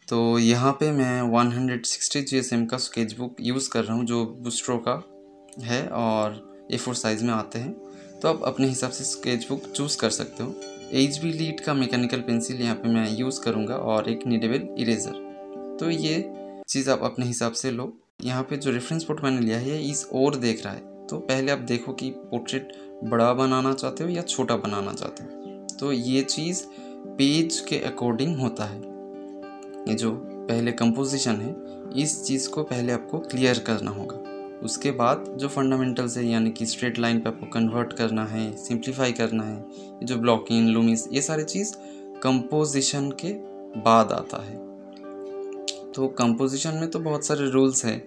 तो यहाँ पे मैं 160 GSM का स्केचबुक यूज़ कर रहा हूँ जो बुस्ट्रो का है और A4 साइज़ में आते हैं। तो आप अपने हिसाब से स्केचबुक चूज़ कर सकते हो। HB लीड का मैकेनिकल पेंसिल यहाँ पे मैं यूज़ करूँगा और एक नीडेबल इरेज़र। तो ये चीज़ आप अपने हिसाब से लो। यहाँ पे जो रेफरेंस फोटो मैंने लिया है इस ओर देख रहा है। तो पहले आप देखो कि पोर्ट्रेट बड़ा बनाना चाहते हो या छोटा बनाना चाहते हो। तो ये चीज़ पेज के अकॉर्डिंग होता है। ये जो पहले कंपोजिशन है इस चीज़ को पहले आपको क्लियर करना होगा। उसके बाद जो फंडामेंटल्स है यानी कि स्ट्रेट लाइन पे आपको कन्वर्ट करना है, सिंप्लीफाई करना है, ये जो ब्लॉकिंग, लूमिस, ये सारी चीज़ कंपोजिशन के बाद आता है। तो कंपोजिशन में तो बहुत सारे रूल्स हैं,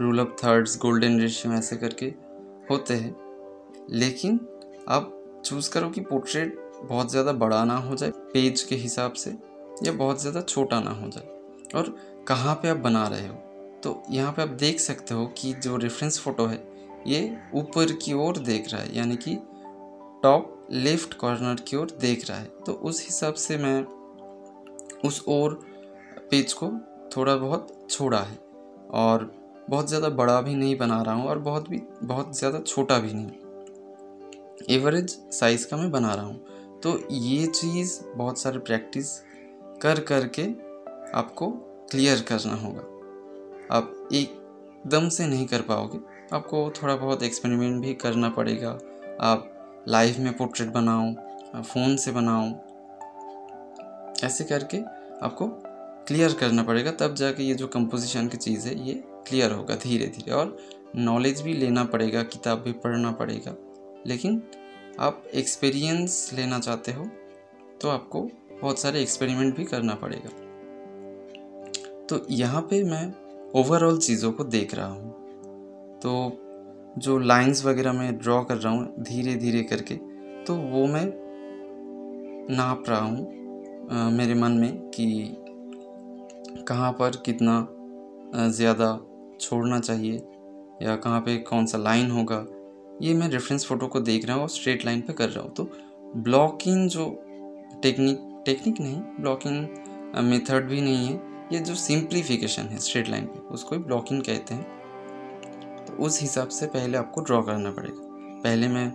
rule of thirds, golden ratio ऐसे करके होते हैं। लेकिन आप चूज़ करो कि पोर्ट्रेट बहुत ज़्यादा बड़ा ना हो जाए पेज के हिसाब से या बहुत ज़्यादा छोटा ना हो जाए और कहाँ पे आप बना रहे हो। तो यहाँ पे आप देख सकते हो कि जो रेफरेंस फ़ोटो है ये ऊपर की ओर देख रहा है, यानी कि टॉप लेफ्ट कॉर्नर की ओर देख रहा है। तो उस हिसाब से मैं उस ओर पेज को थोड़ा बहुत छोड़ा है और बहुत ज़्यादा बड़ा भी नहीं बना रहा हूँ और बहुत ज़्यादा छोटा भी नहीं, एवरेज साइज़ का मैं बना रहा हूँ। तो ये चीज़ बहुत सारे प्रैक्टिस कर करके आपको क्लियर करना होगा। आप एकदम से नहीं कर पाओगे, आपको थोड़ा बहुत एक्सपेरिमेंट भी करना पड़ेगा। आप लाइव में पोर्ट्रेट बनाओ, फ़ोन से बनाओ, ऐसे करके आपको क्लियर करना पड़ेगा, तब जाके ये जो कंपोजिशन की चीज़ है ये क्लियर होगा धीरे धीरे। और नॉलेज भी लेना पड़ेगा, किताब भी पढ़ना पड़ेगा। लेकिन आप एक्सपीरियंस लेना चाहते हो तो आपको बहुत सारे एक्सपेरिमेंट भी करना पड़ेगा। तो यहाँ पे मैं ओवरऑल चीज़ों को देख रहा हूँ। तो जो लाइंस वगैरह मैं ड्रॉ कर रहा हूँ धीरे धीरे करके, तो वो मैं नाप रहा हूँ मेरे मन में कि कहाँ पर कितना ज़्यादा छोड़ना चाहिए या कहाँ पे कौन सा लाइन होगा। ये मैं रेफरेंस फ़ोटो को देख रहा हूँ और स्ट्रेट लाइन पे कर रहा हूँ। तो ब्लॉकिंग जो टेक्निक नहीं, ब्लॉकिंग मेथड भी नहीं है, ये जो सिंप्लीफिकेशन है स्ट्रेट लाइन पे उसको ही ब्लॉकिंग कहते हैं। तो उस हिसाब से पहले आपको ड्रॉ करना पड़ेगा। पहले मैं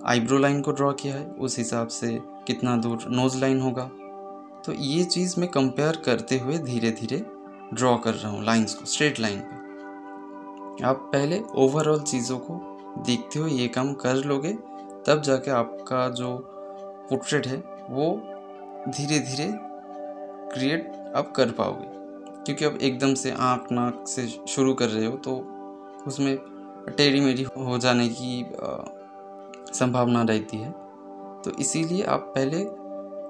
आईब्रो लाइन को ड्रॉ किया है, उस हिसाब से कितना दूर नोज़ लाइन होगा। तो ये चीज़ मैं कंपेयर करते हुए धीरे धीरे ड्रॉ कर रहा हूँ लाइंस को स्ट्रेट लाइन पे। आप पहले ओवरऑल चीज़ों को देखते हुए ये काम कर लोगे, तब जाके आपका जो पोर्ट्रेट है वो धीरे धीरे क्रिएट आप कर पाओगे। क्योंकि अब एकदम से आँख नाक से शुरू कर रहे हो तो उसमें टेढ़ी मेढ़ी हो जाने की संभावना रहती है। तो इसीलिए आप पहले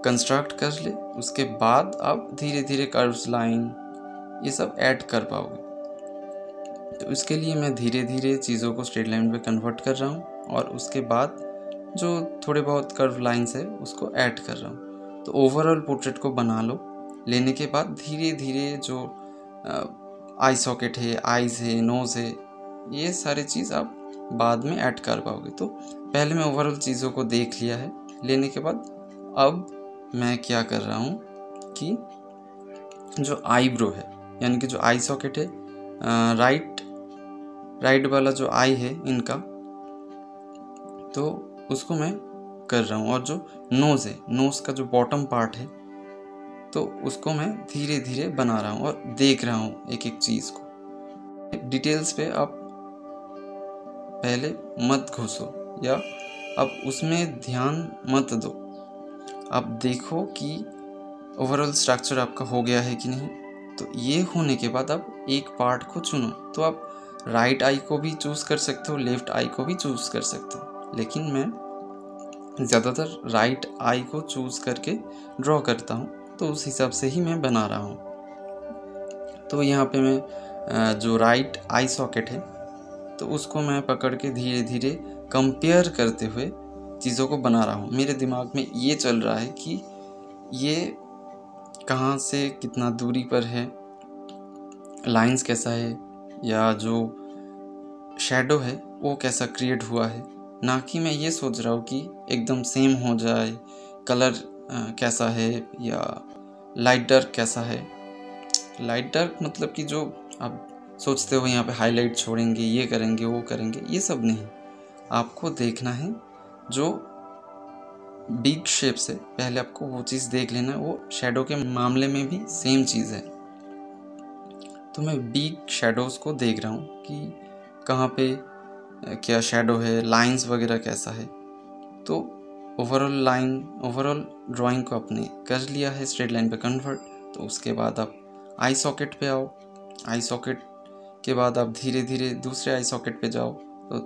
कंस्ट्रक्ट कर ले, उसके बाद आप धीरे धीरे कर्व्स, लाइन ये सब ऐड कर पाओगे। तो इसके लिए मैं धीरे धीरे चीज़ों को स्ट्रेट लाइन पे कन्वर्ट कर रहा हूँ और उसके बाद जो थोड़े बहुत कर्व लाइंस है उसको ऐड कर रहा हूँ। तो ओवरऑल पोर्ट्रेट को बना लो, लेने के बाद धीरे धीरे जो आई सॉकेट है, आईज़ है, नोज़ है, ये सारी चीज़ आप बाद में ऐड कर पाओगे। तो पहले मैं ओवरऑल चीज़ों को देख लिया है, लेने के बाद अब मैं क्या कर रहा हूँ कि जो आईब्रो है यानी कि जो आई सॉकेट है, राइट वाला जो आई है इनका, तो उसको मैं कर रहा हूँ। और जो नोज़ है, नोज़ का जो बॉटम पार्ट है, तो उसको मैं धीरे धीरे बना रहा हूँ और देख रहा हूँ एक एक चीज़ को। डिटेल्स पे आप पहले मत घुसो या आप उसमें ध्यान मत दो। आप देखो कि ओवरऑल स्ट्रक्चर आपका हो गया है कि नहीं। तो ये होने के बाद आप एक पार्ट को चुनो। तो आप राइट आई को भी चूज़ कर सकते हो, लेफ़्ट आई को भी चूज़ कर सकते हो, लेकिन मैं ज़्यादातर राइट आई को चूज़ करके ड्रॉ करता हूँ। तो उस हिसाब से ही मैं बना रहा हूँ। तो यहाँ पे मैं जो राइट आई सॉकेट है तो उसको मैं पकड़ के धीरे धीरे कंपेयर करते हुए चीज़ों को बना रहा हूँ। मेरे दिमाग में ये चल रहा है कि ये कहाँ से कितना दूरी पर है, लाइंस कैसा है, या जो शैडो है वो कैसा क्रिएट हुआ है। ना कि मैं ये सोच रहा हूँ कि एकदम सेम हो जाए, कलर कैसा है या लाइट डार्क कैसा है। लाइट डार्क मतलब कि जो आप सोचते हो यहाँ पे हाईलाइट छोड़ेंगे, ये करेंगे, वो करेंगे, ये सब नहीं। आपको देखना है जो बिग शेप से, पहले आपको वो चीज़ देख लेना है। वो शेडो के मामले में भी सेम चीज़ है। तो मैं बिग शेडोज़ को देख रहा हूँ कि कहाँ पे क्या शेडो है, लाइंस वगैरह कैसा है। तो ओवरऑल ड्राइंग को आपने कर लिया है स्ट्रेट लाइन पे कन्वर्ट। तो उसके बाद आप आई सॉकेट पे आओ। आई सॉकेट के बाद आप धीरे धीरे दूसरे आई सॉकेट पे जाओ। तो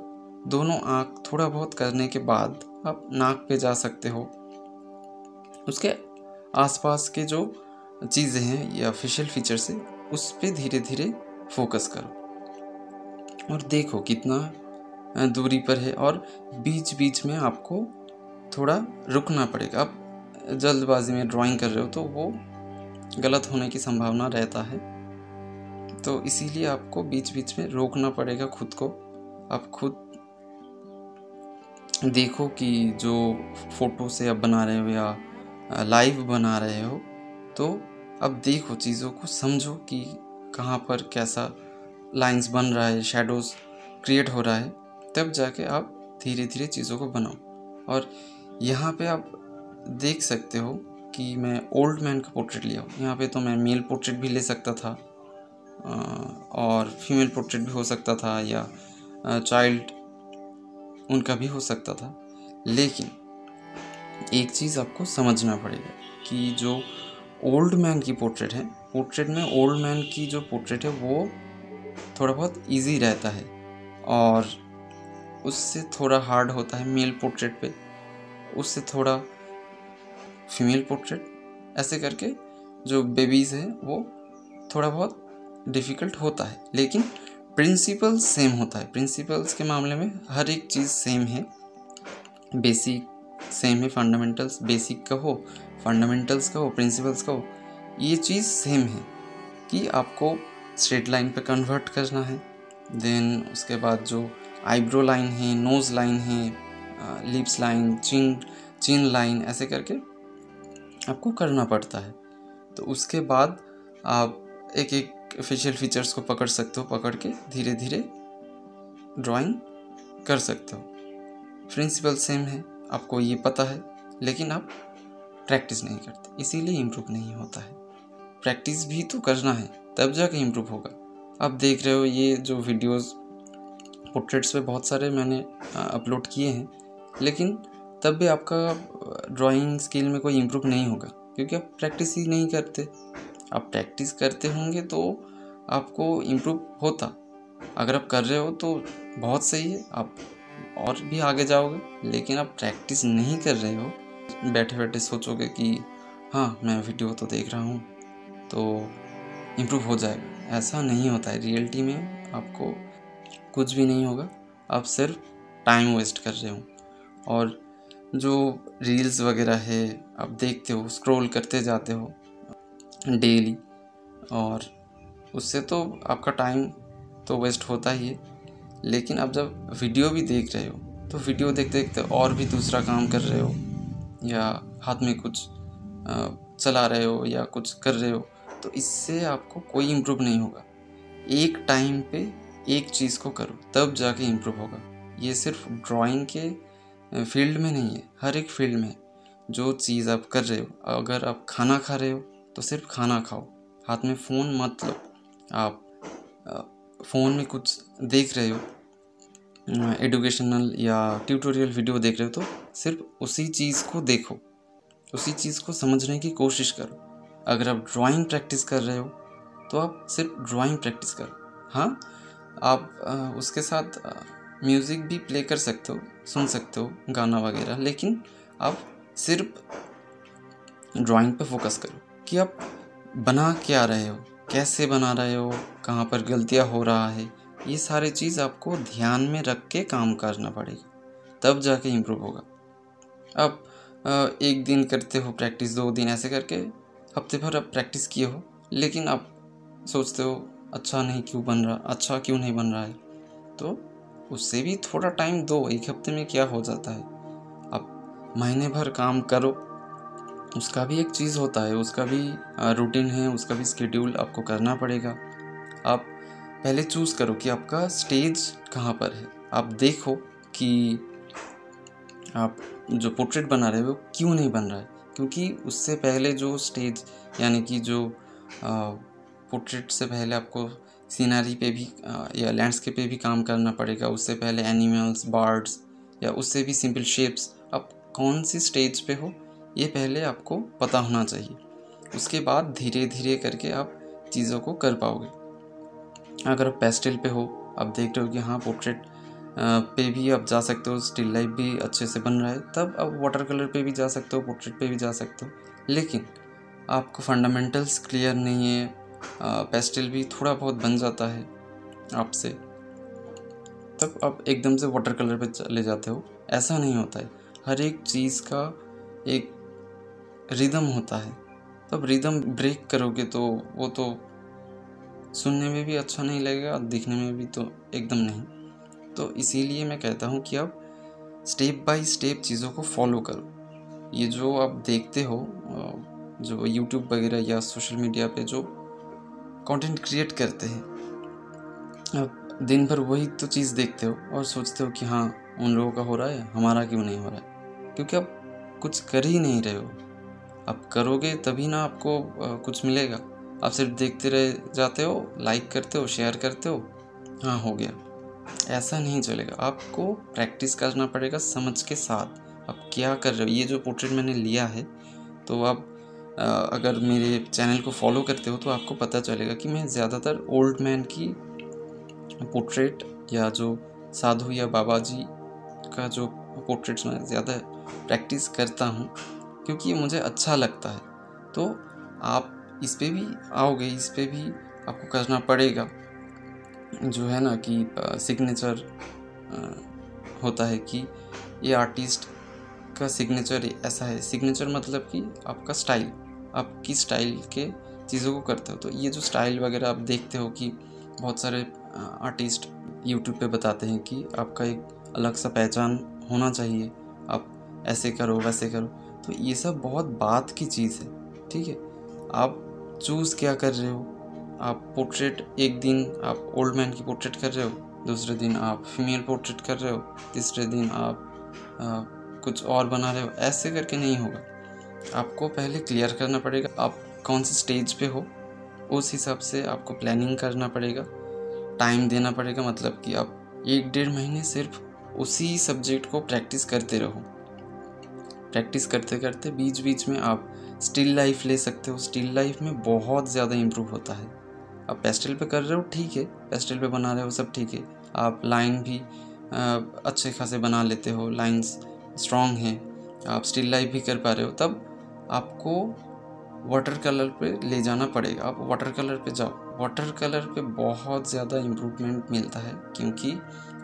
दोनों आँख थोड़ा बहुत करने के बाद आप नाक पे जा सकते हो। उसके आसपास के जो चीज़ें हैं या फेशियल फीचर्स है उस पे धीरे धीरे फोकस करो और देखो कितना दूरी पर है। और बीच बीच में आपको थोड़ा रुकना पड़ेगा। आप जल्दबाजी में ड्राइंग कर रहे हो तो वो गलत होने की संभावना रहता है। तो इसीलिए आपको बीच बीच में रोकना पड़ेगा खुद को। आप खुद देखो कि जो फ़ोटो से आप बना रहे हो या लाइव बना रहे हो, तो अब देखो चीज़ों को समझो कि कहाँ पर कैसा लाइंस बन रहा है, शेडोज़ क्रिएट हो रहा है। तब जाके आप धीरे धीरे चीज़ों को बनाओ। और यहाँ पे आप देख सकते हो कि मैं ओल्ड मैन का पोर्ट्रेट लिया हूँ। यहाँ पे तो मैं मेल पोर्ट्रेट भी ले सकता था और फीमेल पोर्ट्रेट भी हो सकता था या चाइल्ड उनका भी हो सकता था। लेकिन एक चीज़ आपको समझना पड़ेगा कि जो ओल्ड मैन की पोर्ट्रेट है, पोर्ट्रेट में ओल्ड मैन की जो पोर्ट्रेट है वो थोड़ा बहुत इजी रहता है और उससे थोड़ा हार्ड होता है मेल पोर्ट्रेट पे, उससे थोड़ा फीमेल पोर्ट्रेट, ऐसे करके जो बेबीज़ है वो थोड़ा बहुत डिफ़िकल्ट होता है। लेकिन प्रिंसिपल सेम होता है। प्रिंसिपल्स के मामले में हर एक चीज़ सेम है, बेसिक सेम है, फंडामेंटल्स, बेसिक कहो, फंडामेंटल्स कहो, प्रिंसिपल्स कहो, ये चीज़ सेम है कि आपको स्ट्रेट लाइन पे कन्वर्ट करना है। देन उसके बाद जो आईब्रो लाइन है, नोज़ लाइन है, लिप्स लाइन, चिन लाइन, ऐसे करके आपको करना पड़ता है। तो उसके बाद आप एक एक फेशियल फीचर्स को पकड़ सकते हो, पकड़ के धीरे धीरे ड्राइंग कर सकते हो। प्रिंसिपल सेम है, आपको ये पता है, लेकिन आप प्रैक्टिस नहीं करते, इसीलिए इम्प्रूव नहीं होता है। प्रैक्टिस भी तो करना है, तब जाके इम्प्रूव होगा। आप देख रहे हो ये जो वीडियोस पोर्ट्रेट्स पे बहुत सारे मैंने अपलोड किए हैं, लेकिन तब भी आपका ड्राइंग स्किल में कोई इम्प्रूव नहीं होगा क्योंकि आप प्रैक्टिस ही नहीं करते। आप प्रैक्टिस करते होंगे तो आपको इम्प्रूव होता। अगर आप कर रहे हो तो बहुत सही है, आप और भी आगे जाओगे। लेकिन आप प्रैक्टिस नहीं कर रहे हो, बैठे बैठे सोचोगे कि हाँ मैं वीडियो तो देख रहा हूँ तो इम्प्रूव हो जाएगा, ऐसा नहीं होता है। रियलिटी में आपको कुछ भी नहीं होगा, आप सिर्फ टाइम वेस्ट कर रहे हो। और जो रील्स वगैरह है आप देखते हो, स्क्रॉल करते जाते हो डेली, और उससे तो आपका टाइम तो वेस्ट होता ही है। लेकिन आप जब वीडियो भी देख रहे हो तो वीडियो देखते देखते और भी दूसरा काम कर रहे हो या हाथ में कुछ चला रहे हो या कुछ कर रहे हो, तो इससे आपको कोई इम्प्रूव नहीं होगा। एक टाइम पे एक चीज़ को करो, तब जाके इम्प्रूव होगा। ये सिर्फ ड्राइंग के फील्ड में नहीं है, हर एक फील्ड में जो चीज़ आप कर रहे हो। अगर आप खाना खा रहे हो तो सिर्फ खाना खाओ, हाथ में फ़ोन मत लो। आप फ़ोन में कुछ देख रहे हो, एजुकेशनल या ट्यूटोरियल वीडियो देख रहे हो, तो सिर्फ उसी चीज़ को देखो, उसी चीज़ को समझने की कोशिश करो। अगर आप ड्राइंग प्रैक्टिस कर रहे हो तो आप सिर्फ ड्राइंग प्रैक्टिस करो। हाँ, आप उसके साथ म्यूज़िक भी प्ले कर सकते हो, सुन सकते हो गाना वगैरह, लेकिन आप सिर्फ ड्राइंग पे फोकस करो कि आप बना क्या रहे हो, कैसे बना रहे हो, कहाँ पर गलतियाँ हो रहा है। ये सारी चीज़ आपको ध्यान में रख के काम करना पड़ेगा, तब जाके इम्प्रूव होगा। आप एक दिन करते हो प्रैक्टिस, 2 दिन, ऐसे करके हफ्ते भर आप प्रैक्टिस किए हो, लेकिन आप सोचते हो अच्छा क्यों नहीं बन रहा है, तो उससे भी थोड़ा टाइम दो। एक हफ्ते में क्या हो जाता है, आप महीने भर काम करो, उसका भी एक चीज़ होता है, उसका भी रूटीन है, उसका भी स्केड्यूल आपको करना पड़ेगा। आप पहले चूज़ करो कि आपका स्टेज कहाँ पर है। आप देखो कि आप जो पोर्ट्रेट बना रहे हो क्यों नहीं बन रहा है, क्योंकि उससे पहले जो स्टेज यानी कि जो पोर्ट्रेट से पहले आपको सीनरी पे भी या लैंडस्केप पे भी काम करना पड़ेगा। उससे पहले एनिमल्स, बर्ड्स या उससे भी सिंपल शेप्स, आप कौन सी स्टेज पे हो ये पहले आपको पता होना चाहिए। उसके बाद धीरे धीरे करके आप चीज़ों को कर पाओगे। अगर आप पेस्टल पे हो, आप देख रहे हो कि हाँ पोर्ट्रेट पे भी आप जा सकते हो, स्टिल लाइफ भी अच्छे से बन रहा है, तब आप वाटर कलर पे भी जा सकते हो, पोर्ट्रेट पे भी जा सकते हो। लेकिन आपको फंडामेंटल्स क्लियर नहीं है, पेस्टल भी थोड़ा बहुत बन जाता है आपसे, तब आप एकदम से वाटर कलर पे चले जाते हो। ऐसा नहीं होता है। हर एक चीज़ का एक रिदम होता है। तब रिदम ब्रेक करोगे तो वो तो सुनने में भी अच्छा नहीं लगेगा, दिखने में भी तो एकदम नहीं। तो इसीलिए मैं कहता हूँ कि आप स्टेप बाय स्टेप चीज़ों को फॉलो करो। ये जो आप देखते हो जो यूट्यूब वगैरह या सोशल मीडिया पे जो कंटेंट क्रिएट करते हैं, आप दिन भर वही तो चीज़ देखते हो और सोचते हो कि हाँ उन लोगों का हो रहा है, हमारा क्यों नहीं हो रहा है, क्योंकि आप कुछ कर ही नहीं रहे हो। आप करोगे तभी ना आपको कुछ मिलेगा। आप सिर्फ देखते रह जाते हो, लाइक करते हो, शेयर करते हो, हाँ हो गया। ऐसा नहीं चलेगा। आपको प्रैक्टिस करना पड़ेगा समझ के साथ आप क्या कर रहे हो। ये जो पोर्ट्रेट मैंने लिया है, तो आप अगर मेरे चैनल को फॉलो करते हो तो आपको पता चलेगा कि मैं ज़्यादातर ओल्ड मैन की पोर्ट्रेट या जो साधु या बाबा जी का जो पोर्ट्रेट्स में ज़्यादा प्रैक्टिस करता हूँ, क्योंकि ये मुझे अच्छा लगता है। तो आप इस पे भी आओगे, इस पे भी आपको करना पड़ेगा। जो है ना कि सिग्नेचर होता है कि ये आर्टिस्ट का सिग्नेचर ऐसा है। सिग्नेचर मतलब कि आपका स्टाइल, आप किस स्टाइल के चीज़ों को करते हो। तो ये जो स्टाइल वगैरह आप देखते हो कि बहुत सारे आर्टिस्ट यूट्यूब पे बताते हैं कि आपका एक अलग सा पहचान होना चाहिए, आप ऐसे करो वैसे करो। तो ये सब बहुत बात की चीज़ है, ठीक है। आप चूज़ क्या कर रहे हो। आप पोर्ट्रेट एक दिन आप ओल्ड मैन की पोर्ट्रेट कर रहे हो, दूसरे दिन आप फीमेल पोर्ट्रेट कर रहे हो, तीसरे दिन आप कुछ और बना रहे हो। ऐसे करके नहीं होगा। आपको पहले क्लियर करना पड़ेगा आप कौन से स्टेज पे हो, उस हिसाब से आपको प्लानिंग करना पड़ेगा, टाइम देना पड़ेगा। मतलब कि आप 1-1.5 महीने सिर्फ उसी सब्जेक्ट को प्रैक्टिस करते रहो। प्रैक्टिस करते करते बीच बीच में आप स्टिल लाइफ ले सकते हो। स्टिल लाइफ में बहुत ज़्यादा इम्प्रूव होता है। आप पेस्टल पे कर रहे हो, ठीक है, पेस्टल पे बना रहे हो, सब ठीक है। आप लाइन भी अच्छे खासे बना लेते हो, लाइंस स्ट्रॉन्ग हैं, आप स्टिल लाइफ भी कर पा रहे हो, तब आपको वाटर कलर पे ले जाना पड़ेगा। आप वाटर कलर पे जाओ। वाटर कलर पे बहुत ज़्यादा इम्प्रूवमेंट मिलता है, क्योंकि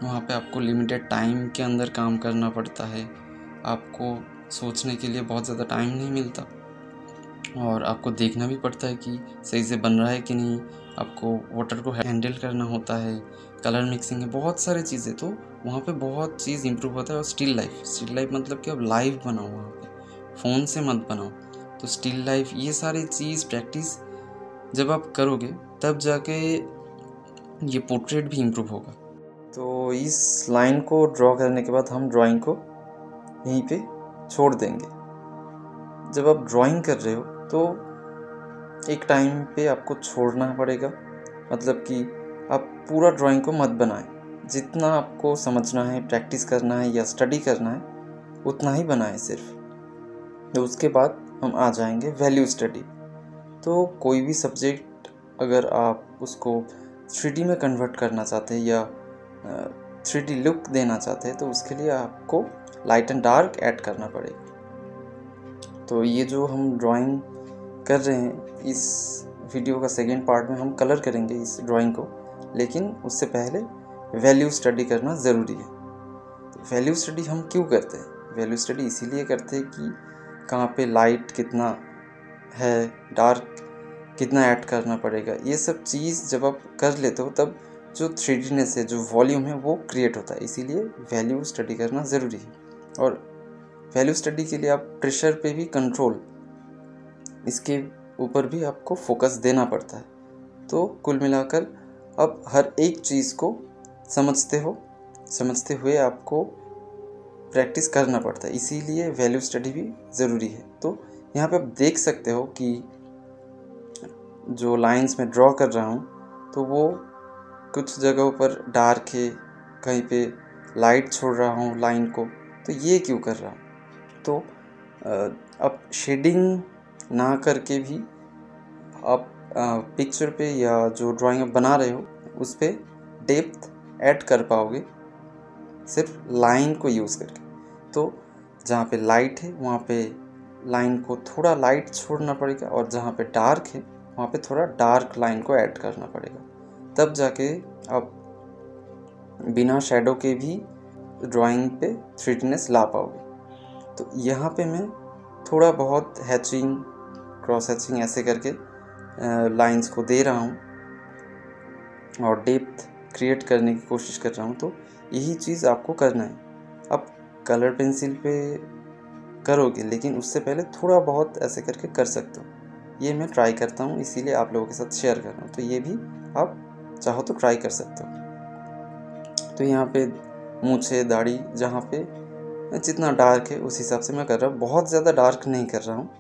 वहाँ पे आपको लिमिटेड टाइम के अंदर काम करना पड़ता है। आपको सोचने के लिए बहुत ज़्यादा टाइम नहीं मिलता, और आपको देखना भी पड़ता है कि सही से बन रहा है कि नहीं। आपको वाटर को हैंडल करना होता है, कलर मिक्सिंग है, बहुत सारी चीज़ें। तो वहाँ पे बहुत चीज़ इम्प्रूव होता है। और स्टिल लाइफ मतलब कि अब लाइव बनाओ, वहाँ पे फ़ोन से मत बनाओ। तो स्टिल लाइफ, ये सारी चीज़ प्रैक्टिस जब आप करोगे तब जाके ये पोर्ट्रेट भी इम्प्रूव होगा। तो इस लाइन को ड्रॉ करने के बाद हम ड्राइंग को यहीं पे छोड़ देंगे। जब आप ड्राइंग कर रहे हो तो एक टाइम पे आपको छोड़ना पड़ेगा। मतलब कि आप पूरा ड्राइंग को मत बनाएं। जितना आपको समझना है, प्रैक्टिस करना है या स्टडी करना है, उतना ही बनाएं सिर्फ। तो उसके बाद हम आ जाएंगे वैल्यू स्टडी। तो कोई भी सब्जेक्ट अगर आप उसको 3D में कन्वर्ट करना चाहते हैं या 3D लुक देना चाहते हैं, तो उसके लिए आपको लाइट एंड डार्क ऐड करना पड़ेगा। तो ये जो हम ड्राइंग कर रहे हैं, इस वीडियो का सेकेंड पार्ट में हम कलर करेंगे इस ड्राइंग को, लेकिन उससे पहले वैल्यू स्टडी करना ज़रूरी है। तो वैल्यू स्टडी हम क्यों करते हैं? वैल्यू स्टडी इसीलिए करते हैं कि कहाँ पे लाइट कितना है, डार्क कितना ऐड करना पड़ेगा। ये सब चीज़ जब आप कर लेते हो तब जो 3Dनेस है, जो वॉल्यूम है, वो क्रिएट होता है। इसीलिए वैल्यू स्टडी करना ज़रूरी है। और वैल्यू स्टडी के लिए आप प्रेशर पे भी कंट्रोल इसके ऊपर भी आपको फोकस देना पड़ता है। तो कुल मिलाकर अब हर एक चीज़ को समझते हुए आपको प्रैक्टिस करना पड़ता है, इसीलिए वैल्यू स्टडी भी ज़रूरी है। तो यहाँ पे आप देख सकते हो कि जो लाइंस में ड्रॉ कर रहा हूँ तो वो कुछ जगहों पर डार्क है, कहीं पे लाइट छोड़ रहा हूँ लाइन को, तो ये क्यों कर रहा हूँ। तो अब शेडिंग ना करके भी आप पिक्चर पे या जो ड्राइंग आप बना रहे हो उस पर डेप्थ ऐड कर पाओगे सिर्फ लाइन को यूज़ करके। तो जहाँ पे लाइट है वहाँ पे लाइन को थोड़ा लाइट छोड़ना पड़ेगा, और जहाँ पे डार्क है वहाँ पे थोड़ा डार्क लाइन को ऐड करना पड़ेगा, तब जाके आप बिना शेडो के भी ड्राइंग पे थ्रीडीनेस ला पाओगे। तो यहाँ पे मैं थोड़ा बहुत हैचिंग, क्रॉस हैचिंग ऐसे करके लाइंस को दे रहा हूँ और डेप्थ क्रिएट करने की कोशिश कर रहा हूँ। तो यही चीज़ आपको करना है। अब कलर पेंसिल पे करोगे, लेकिन उससे पहले थोड़ा बहुत ऐसे करके कर सकते हो। ये मैं ट्राई करता हूँ, इसीलिए आप लोगों के साथ शेयर कर रहा हूँ। तो ये भी आप चाहो तो ट्राई कर सकते हो। तो यहाँ पे मूंछें, दाढ़ी, जहाँ पे जितना डार्क है उस हिसाब से मैं कर रहा हूँ। बहुत ज़्यादा डार्क नहीं कर रहा हूँ,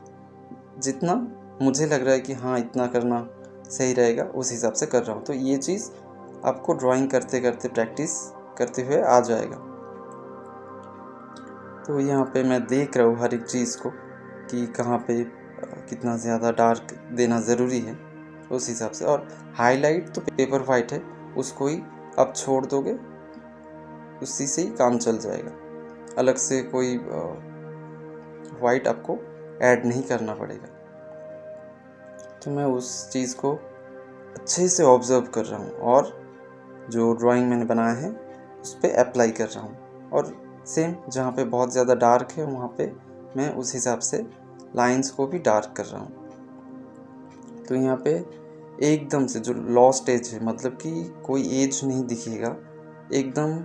जितना मुझे लग रहा है कि हाँ इतना करना सही रहेगा उस हिसाब से कर रहा हूँ। तो ये चीज़ आपको ड्राइंग करते करते, प्रैक्टिस करते हुए आ जाएगा। तो यहाँ पे मैं देख रहा हूँ हर एक चीज़ को कि कहाँ पे कितना ज़्यादा डार्क देना ज़रूरी है उस हिसाब से। और हाईलाइट तो पेपर वाइट है, उसको ही आप छोड़ दोगे, उसी से ही काम चल जाएगा। अलग से कोई वाइट आपको ऐड नहीं करना पड़ेगा। तो मैं उस चीज़ को अच्छे से ऑब्ज़र्व कर रहा हूँ और जो ड्राइंग मैंने बनाया है उस पर अप्लाई कर रहा हूँ। और सेम जहाँ पे बहुत ज़्यादा डार्क है वहाँ पे मैं उस हिसाब से लाइंस को भी डार्क कर रहा हूँ। तो यहाँ पे एकदम से जो लॉस्ट एज है, मतलब कि कोई एज नहीं दिखेगा, एकदम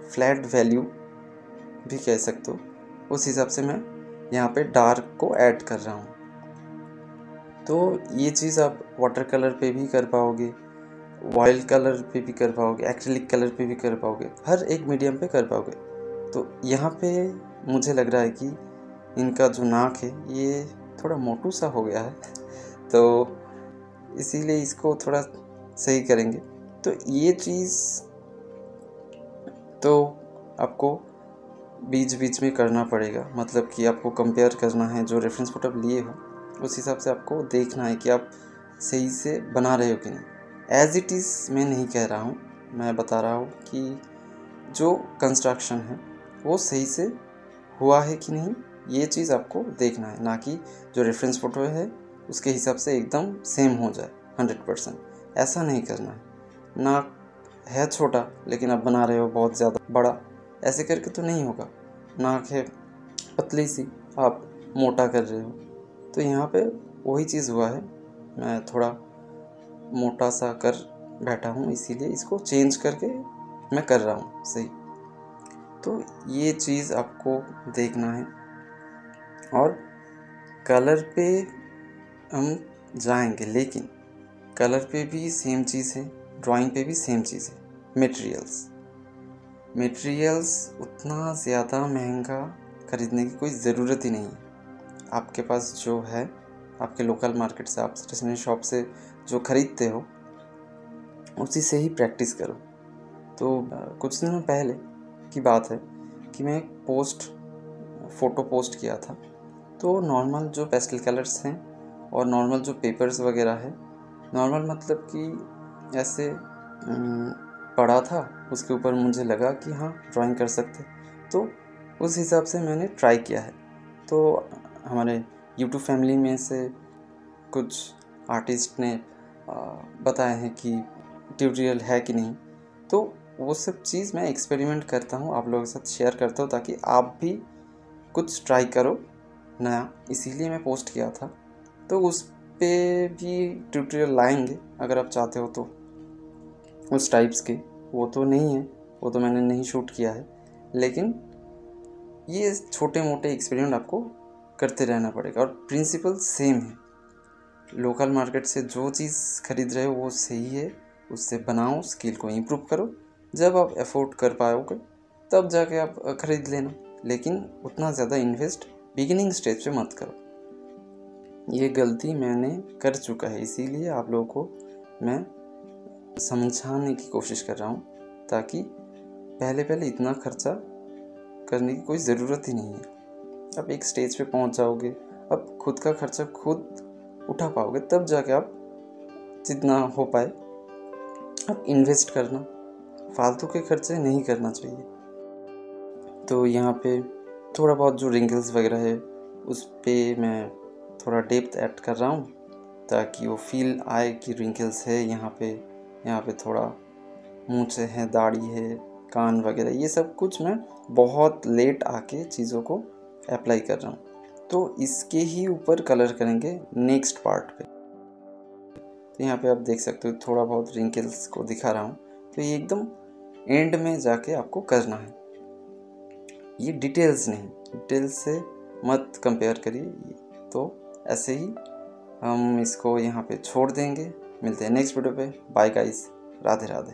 फ्लैट वैल्यू भी कह सकते हो, उस हिसाब से मैं यहाँ पे डार्क को ऐड कर रहा हूँ। तो ये चीज़ आप वाटर कलर पे भी कर पाओगे, ऑयल कलर पे भी कर पाओगे, एक्रिलिक कलर पे भी कर पाओगे, हर एक मीडियम पे कर पाओगे। तो यहाँ पे मुझे लग रहा है कि इनका जो नाक है ये थोड़ा मोटू सा हो गया है, तो इसीलिए इसको थोड़ा सही करेंगे। तो ये चीज़ तो आपको बीच बीच में करना पड़ेगा, मतलब कि आपको कंपेयर करना है, जो रेफरेंस फोटो आप लिए हो उस हिसाब से आपको देखना है कि आप सही से बना रहे हो कि नहीं। एज इट इज़ मैं नहीं कह रहा हूँ, मैं बता रहा हूँ कि जो कंस्ट्रक्शन है वो सही से हुआ है कि नहीं, ये चीज़ आपको देखना है, ना कि जो रेफरेंस फ़ोटो है उसके हिसाब से एकदम सेम हो जाए 100%। ऐसा नहीं करना है। नाक है छोटा लेकिन आप बना रहे हो बहुत ज़्यादा बड़ा, ऐसे करके तो नहीं होगा। नाक है पतली सी, आप मोटा कर रहे हो, तो यहाँ पे वही चीज़ हुआ है। मैं थोड़ा मोटा सा कर बैठा हूँ, इसीलिए इसको चेंज करके मैं कर रहा हूँ सही। तो ये चीज़ आपको देखना है। और कलर पे हम जाएंगे, लेकिन कलर पे भी सेम चीज़ है, ड्राइंग पे भी सेम चीज़ है। मटेरियल्स उतना ज़्यादा महंगा ख़रीदने की कोई ज़रूरत ही नहीं है। आपके पास जो है, आपके लोकल मार्केट से, आप स्टेशनरी शॉप से जो ख़रीदते हो उसी से ही प्रैक्टिस करो। तो कुछ दिनों पहले की बात है कि मैं एक फ़ोटो पोस्ट किया था। तो नॉर्मल जो पेस्टल कलर्स हैं और नॉर्मल जो पेपर्स वगैरह है, नॉर्मल मतलब कि ऐसे पड़ा था, उसके ऊपर मुझे लगा कि हाँ ड्राइंग कर सकते, तो उस हिसाब से मैंने ट्राई किया है। तो हमारे यूट्यूब फैमिली में से कुछ आर्टिस्ट ने बताया है कि ट्यूटोरियल है कि नहीं, तो वो सब चीज़ मैं एक्सपेरिमेंट करता हूँ, आप लोगों के साथ शेयर करता हूँ ताकि आप भी कुछ ट्राई करो नया, इसीलिए मैं पोस्ट किया था। तो उस पे भी ट्यूटोरियल लाएंगे अगर आप चाहते हो तो, उस टाइप्स के। वो तो नहीं है, वो तो मैंने नहीं शूट किया है, लेकिन ये छोटे मोटे एक्सपेरिमेंट आपको करते रहना पड़ेगा। और प्रिंसिपल सेम है, लोकल मार्केट से जो चीज़ खरीद रहे हो वो सही है, उससे बनाओ, स्किल को इम्प्रूव करो। जब आप अफोर्ड कर पाओगे तब जाके आप ख़रीद लेना, लेकिन उतना ज़्यादा इन्वेस्ट बिगिनिंग स्टेज पे मत करो। ये गलती मैंने कर चुका है, इसीलिए आप लोगों को मैं समझाने की कोशिश कर रहा हूँ, ताकि पहले पहले इतना खर्चा करने की कोई ज़रूरत ही नहीं है। आप एक स्टेज पे पहुँच जाओगे, अब खुद का खर्चा खुद उठा पाओगे, तब जाके आप जितना हो पाए आप इन्वेस्ट करना, फालतू के खर्चे नहीं करना चाहिए। तो यहाँ पे थोड़ा बहुत जो रिंकल्स वगैरह है उस पे मैं थोड़ा डेप्थ ऐड कर रहा हूँ, ताकि वो फील आए कि रिंकल्स है यहाँ पे थोड़ा मूंछें हैं, दाढ़ी है, कान वगैरह, ये सब कुछ मैं बहुत लेट आके चीज़ों को अप्लाई कर रहा हूँ। तो इसके ही ऊपर कलर करेंगे नेक्स्ट पार्ट पे। तो यहाँ पे आप देख सकते हो थोड़ा बहुत रिंकल्स को दिखा रहा हूँ, तो ये एकदम एंड में जाके आपको करना है, ये डिटेल्स नहीं, डिटेल्स से मत कंपेयर करिए। तो ऐसे ही हम इसको यहाँ पे छोड़ देंगे, मिलते हैं नेक्स्ट वीडियो पे। Bye guys, Radhe Radhe.